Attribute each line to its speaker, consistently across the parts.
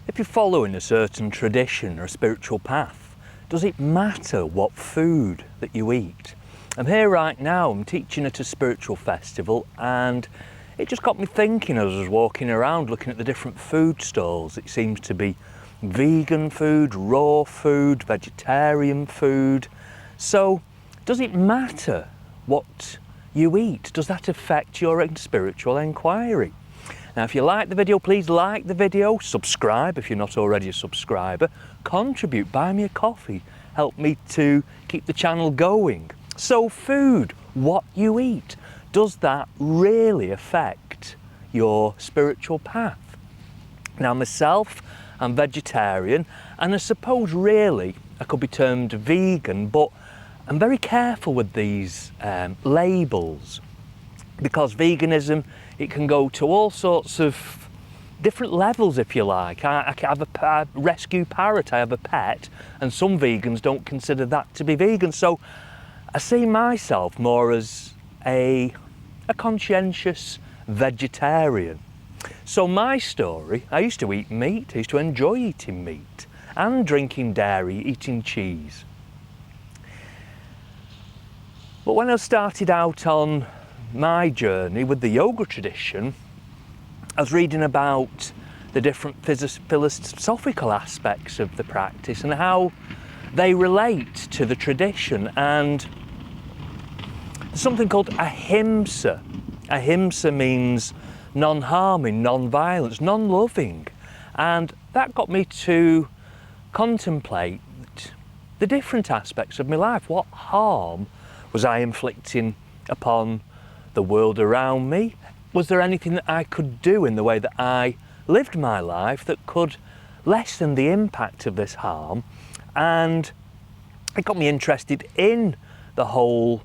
Speaker 1: If you're following a certain tradition or a spiritual path, does it matter what food that you eat? I'm here right now, I'm teaching at a spiritual festival, and it just got me thinking as I was walking around looking at the different food stalls. It seems to be vegan food, raw food, vegetarian food. So does it matter what you eat? Does that affect your spiritual enquiry? Now, if you like the video, please like the video, subscribe if you're not already a subscriber, contribute, buy me a coffee, help me to keep the channel going. So food, what you eat, does that really affect your spiritual path? Now myself, I'm vegetarian, and I suppose really I could be termed vegan, but I'm very careful with these labels, because veganism, it can go to all sorts of different levels, if you like. I have a rescue parrot, I have a pet, and some vegans don't consider that to be vegan. So I see myself more as a conscientious vegetarian. So my story, I used to eat meat, I used to enjoy eating meat and drinking dairy, eating cheese. But when I started out on my journey with the yoga tradition, I was reading about the different philosophical aspects of the practice and how they relate to the tradition. And there's something called ahimsa. Ahimsa means non-harming, non-violence, non-loving. And that got me to contemplate the different aspects of my life. What harm was I inflicting upon the world around me? Was there anything that I could do in the way that I lived my life that could lessen the impact of this harm? And it got me interested in the whole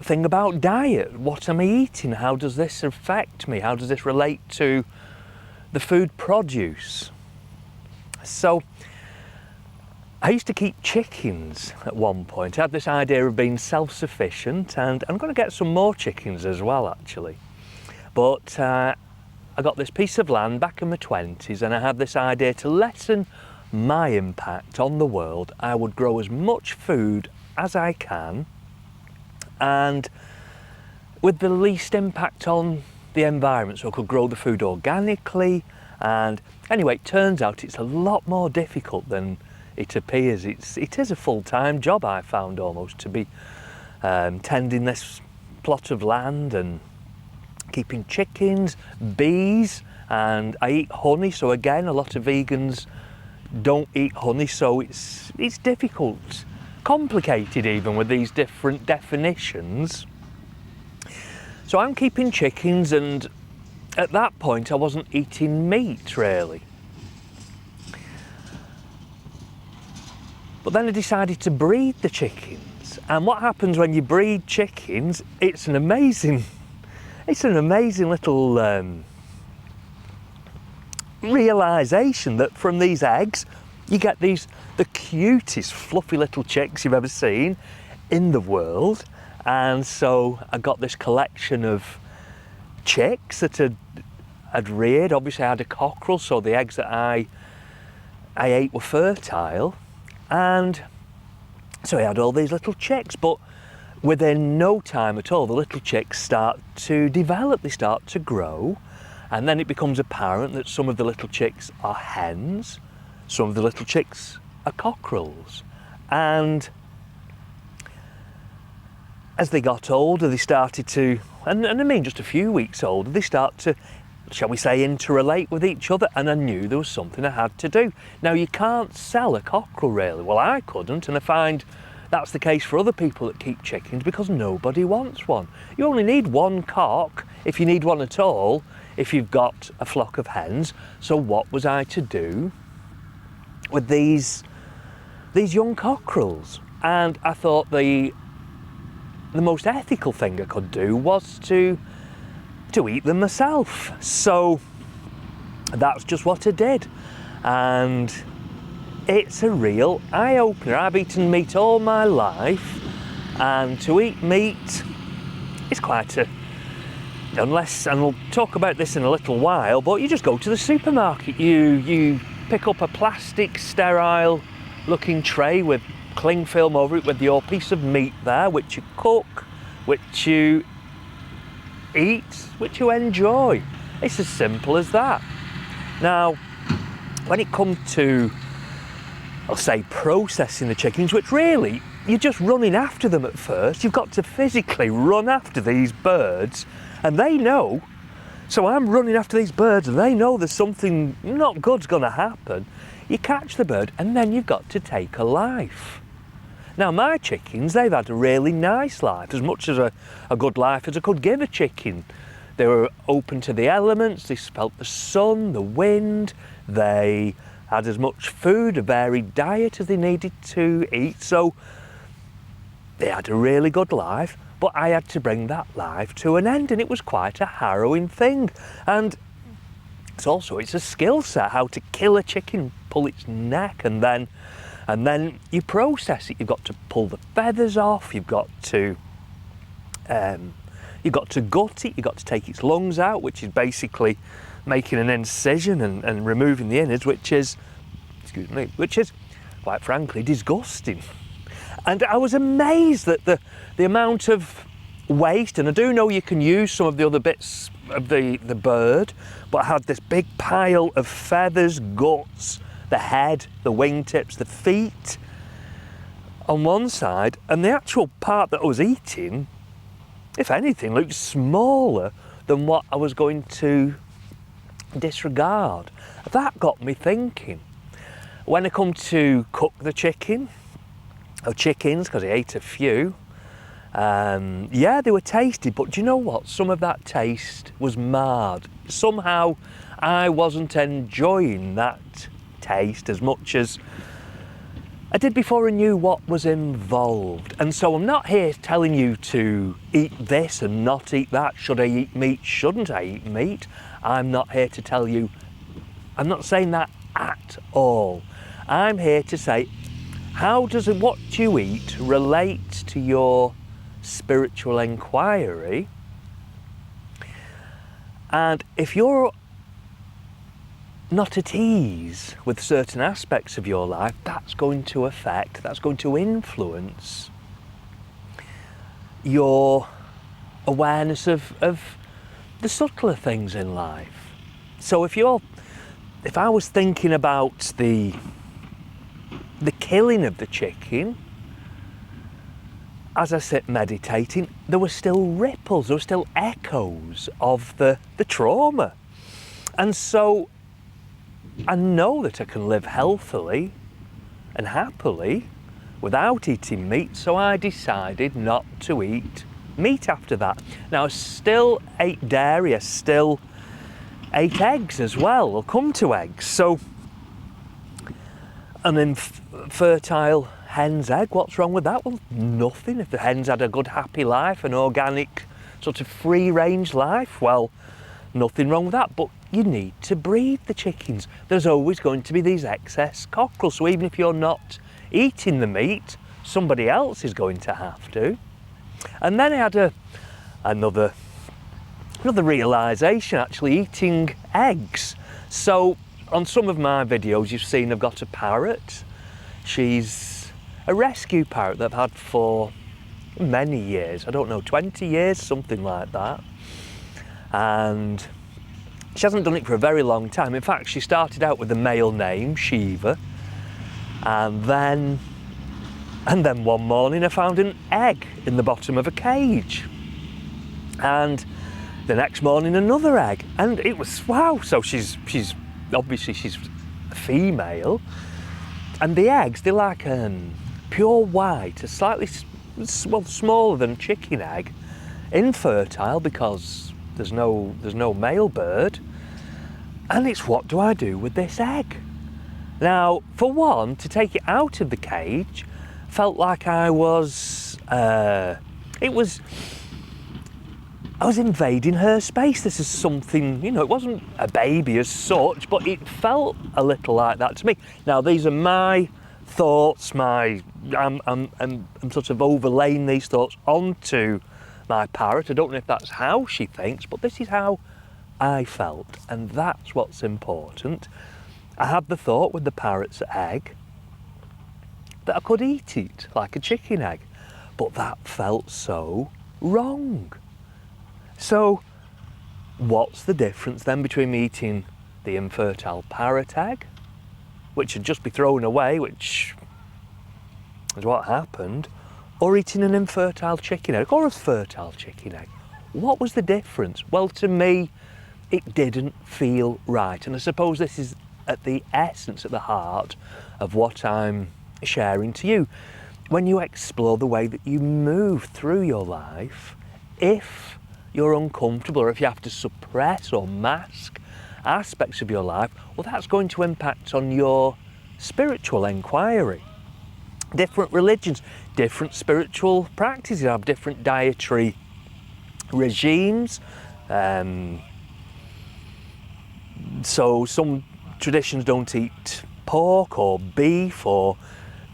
Speaker 1: thing about diet. What am I eating? How does this affect me? How does this relate to the food produce? So I used to keep chickens at one point. I had this idea of being self-sufficient, and I'm going to get some more chickens as well, actually. But I got this piece of land back in my 20s, and I had this idea to lessen my impact on the world. I would grow as much food as I can, and with the least impact on the environment, so I could grow the food organically. And anyway, it turns out it's a lot more difficult than it appears. It is a full-time job, I found, almost, to be tending this plot of land and keeping chickens, bees, and I eat honey. So again, a lot of vegans don't eat honey, so it's difficult, complicated even with these different definitions. So I'm keeping chickens, and at that point I wasn't eating meat really. But then I decided to breed the chickens, and what happens when you breed chickens, it's an amazing little realisation that from these eggs you get the cutest fluffy little chicks you've ever seen in the world. And so I got this collection of chicks that I'd reared. Obviously I had a cockerel, so the eggs that I ate were fertile. And so I had all these little chicks, but within no time at all, the little chicks start to develop, they start to grow, and then it becomes apparent that some of the little chicks are hens, some of the little chicks are cockerels. And as they got older, they started to, and I mean just a few weeks older, they start to, shall we say, interrelate with each other, and I knew there was something I had to do. Now, you can't sell a cockerel really. Well, I couldn't, and I find that's the case for other people that keep chickens, because nobody wants one. You only need one cock, if you need one at all, if you've got a flock of hens. So what was I to do with these young cockerels? And I thought the most ethical thing I could do was to eat them myself. So that's just what I did, and it's a real eye-opener. I've eaten meat all my life, and to eat meat is quite a, unless, and we'll talk about this in a little while, but you just go to the supermarket, you pick up a plastic sterile looking tray with cling film over it with your piece of meat there, which you cook, which you eat, which you enjoy. It's as simple as that. Now, when it comes to, I'll say, processing the chickens, which really, you're just running after them at first. You've got to physically run after these birds, and they know. So I'm running after these birds, and they know there's something not good's going to happen. You catch the bird, and then you've got to take a life. Now, my chickens, they've had a really nice life, as much as a good life as I could give a chicken. They were open to the elements, they felt the sun, the wind, they had as much food, a varied diet as they needed to eat, so they had a really good life, but I had to bring that life to an end, and it was quite a harrowing thing. And it's a skill set, how to kill a chicken, pull its neck, and then you process it. You've got to pull the feathers off, you've got to gut it, you've got to take its lungs out, which is basically making an incision and removing the innards, which is quite frankly disgusting. And I was amazed at the amount of waste, and I do know you can use some of the other bits of the bird, but I had this big pile of feathers, guts, the head, the wingtips, the feet on one side, and the actual part that I was eating, if anything, looked smaller than what I was going to disregard. That got me thinking. When I come to cook the chickens, because I ate a few, yeah, they were tasty, but do you know what? Some of that taste was marred. Somehow I wasn't enjoying that taste as much as I did before I knew what was involved. And so I'm not here telling you to eat this and not eat that. Should I eat meat? Shouldn't I eat meat? I'm not here to tell you. I'm not saying that at all. I'm here to say, how does what you eat relate to your spiritual enquiry? And if you're not at ease with certain aspects of your life, that's going to influence your awareness of the subtler things in life. So if I was thinking about the killing of the chicken, as I sit meditating, there were still ripples, there were still echoes of the trauma. And so I know that I can live healthily and happily without eating meat, so I decided not to eat meat after that. Now, I still ate dairy, I still ate eggs as well. I'll come to eggs. So, an infertile hen's egg, what's wrong with that? Well, nothing. If the hen's had a good, happy life, an organic, sort of free-range life, well, nothing wrong with that. But you need to breed the chickens. There's always going to be these excess cockerels. So even if you're not eating the meat, somebody else is going to have to. And then I had another realisation, actually, eating eggs. So on some of my videos you've seen I've got a parrot. She's a rescue parrot that I've had for many years. I don't know, 20 years, something like that. And she hasn't done it for a very long time. In fact, she started out with the male name, Shiva. And then one morning I found an egg in the bottom of a cage. And the next morning another egg. And it was, wow, so she's obviously she's a female. And the eggs, they're like pure white, a slightly smaller than a chicken egg, infertile because there's no male bird. And it's, what do I do with this egg? Now, for one, to take it out of the cage felt like I was invading her space. This is something, it wasn't a baby as such, but it felt a little like that to me. Now, these are my thoughts, I'm sort of overlaying these thoughts onto my parrot. I don't know if that's how she thinks, but this is how I felt, and that's what's important. I had the thought with the parrot's egg that I could eat it like a chicken egg, but that felt so wrong. So what's the difference then between me eating the infertile parrot egg, which would just be thrown away, which is what happened, or eating an infertile chicken egg or a fertile chicken egg? What was the difference? Well, to me, it didn't feel right. And I suppose this is at the essence, at the heart of what I'm sharing to you. When you explore the way that you move through your life, if you're uncomfortable or if you have to suppress or mask aspects of your life, well, that's going to impact on your spiritual enquiry. Different religions, different spiritual practices have different dietary regimes. So some traditions don't eat pork or beef, or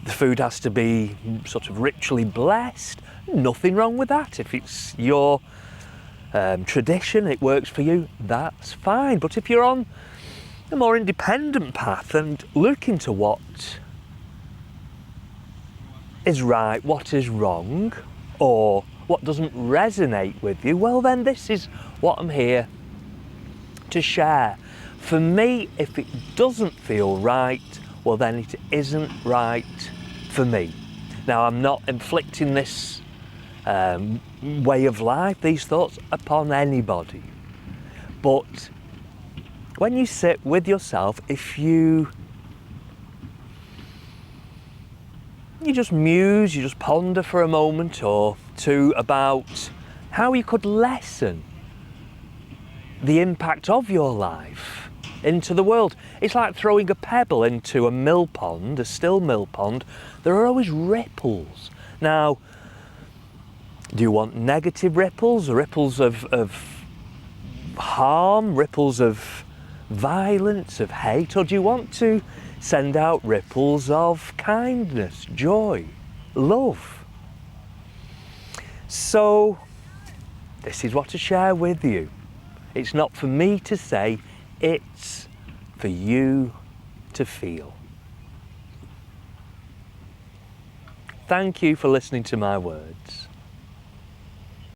Speaker 1: the food has to be sort of ritually blessed. Nothing wrong with that. If it's your tradition, it works for you, that's fine. But if you're on a more independent path and looking to what is right, what is wrong, or what doesn't resonate with you, well then this is what I'm here to share. For me, if it doesn't feel right, well then it isn't right for me. Now, I'm not inflicting this way of life, these thoughts, upon anybody. But when you sit with yourself, if you just muse, you just ponder for a moment or two about how you could lessen the impact of your life into the world. It's like throwing a pebble into a mill pond, a still mill pond. There are always ripples. Now, do you want negative ripples, ripples of harm, ripples of violence, of hate, or do you want to send out ripples of kindness, joy, love? So this is what to share with you. It's not for me to say, it's for you to feel. Thank you for listening to my words.